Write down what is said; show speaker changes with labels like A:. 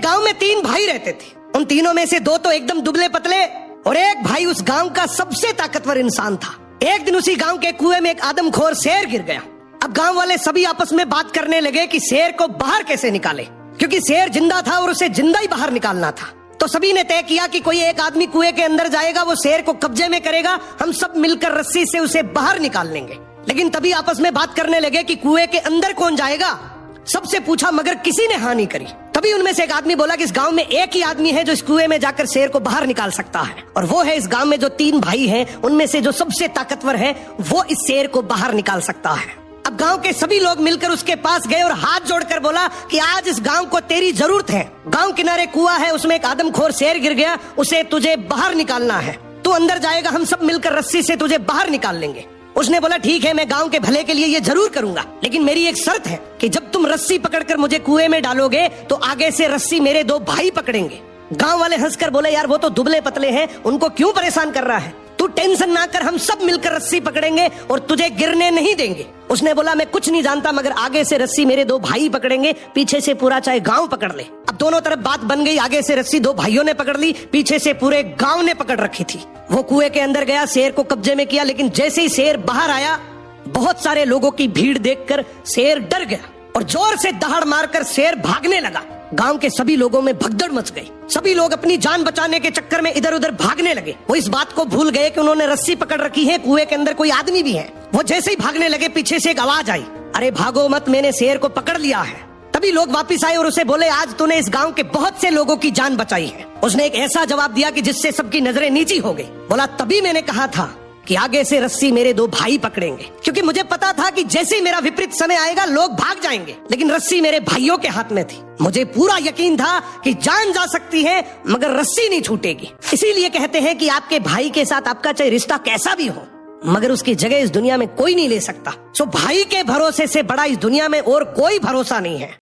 A: गांव में 3 भाई रहते थे। उन तीनों में से 2 तो एकदम दुबले पतले और एक भाई उस गांव का सबसे ताकतवर इंसान था। एक दिन उसी गांव के कुएं में एक आदमखोर शेर गिर गया। अब गांव वाले सभी आपस में बात करने लगे कि शेर को बाहर कैसे निकाले, क्योंकि शेर जिंदा था और उसे जिंदा ही बाहर निकालना था। तो सभी ने तय किया कि कोई एक आदमी कुएं के अंदर जाएगा, वो शेर को कब्जे में करेगा, हम सब मिलकर रस्सी से उसे बाहर निकाल लेंगे। लेकिन तभी आपस में बात करने लगे कि कुएं के अंदर कौन जाएगा। सबसे पूछा मगर किसी ने हाँ नहीं करी। तभी उनमें से एक आदमी बोला कि इस गांव में एक ही आदमी है जो इस कुएं में जाकर शेर को बाहर निकाल सकता है, और वो है इस गांव में जो 3 भाई हैं उनमें से जो सबसे ताकतवर है, वो इस शेर को बाहर निकाल सकता है। अब गांव के सभी लोग मिलकर उसके पास गए और हाथ जोड़कर बोला कि आज इस गांव को तेरी जरूरत है। गांव किनारे कुआं है, उसमें एक आदमखोर शेर गिर गया, उसे तुझे बाहर निकालना है। तू अंदर जाएगा, हम सब मिलकर रस्सी से तुझे बाहर निकाल लेंगे। उसने बोला ठीक है, मैं गांव के भले के लिए ये जरूर करूंगा, लेकिन मेरी एक शर्त है कि जब तुम रस्सी पकड़कर मुझे कुएं में डालोगे तो आगे से रस्सी मेरे 2 भाई पकड़ेंगे। गांव वाले हंसकर बोले यार वो तो दुबले पतले हैं, उनको क्यों परेशान कर रहा है, तू टेंशन ना कर, हम सब मिलकर रस्सी पकड़ेंगे और तुझे गिरने नहीं देंगे। उसने बोला मैं कुछ नहीं जानता, मगर आगे से रस्सी मेरे 2 भाई पकड़ेंगे, पीछे से पूरा चाहे गांव पकड़ ले। अब दोनों तरफ बात बन गई, आगे से रस्सी 2 भाइयों ने पकड़ ली, पीछे से पूरे गांव ने पकड़ रखी थी। वो कुएं के अंदर गया, शेर को कब्जे में किया, लेकिन जैसे ही शेर बाहर आया, बहुत सारे लोगों की भीड़ देखकर शेर डर गया और जोर से दहाड़ मारकर शेर भागने लगा। गांव के सभी लोगों में भगदड़ मच गई। सभी लोग अपनी जान बचाने के चक्कर में इधर उधर भागने लगे। वो इस बात को भूल गए कि उन्होंने रस्सी पकड़ रखी है, कुएं के अंदर कोई आदमी भी है। वो जैसे ही भागने लगे, पीछे से एक आवाज आई, अरे भागो मत, मैंने शेर को पकड़ लिया है। तभी लोग वापिस आए और उसे बोले आज तूने इस गांव के बहुत से लोगों की जान बचाई है। उसने एक ऐसा जवाब दिया कि जिससे सबकी नजरें नीची हो गई। बोला तभी मैंने कहा था कि आगे से रस्सी मेरे 2 भाई पकड़ेंगे, क्योंकि मुझे पता था कि जैसे ही मेरा विपरीत समय आएगा लोग भाग जाएंगे, लेकिन रस्सी मेरे भाइयों के हाथ में थी। मुझे पूरा यकीन था कि जान जा सकती है मगर रस्सी नहीं छूटेगी। इसीलिए कहते हैं कि आपके भाई के साथ आपका चाहे रिश्ता कैसा भी हो, मगर उसकी जगह इस दुनिया में कोई नहीं ले सकता। सो भाई के भरोसे से बड़ा इस दुनिया में और कोई भरोसा नहीं है।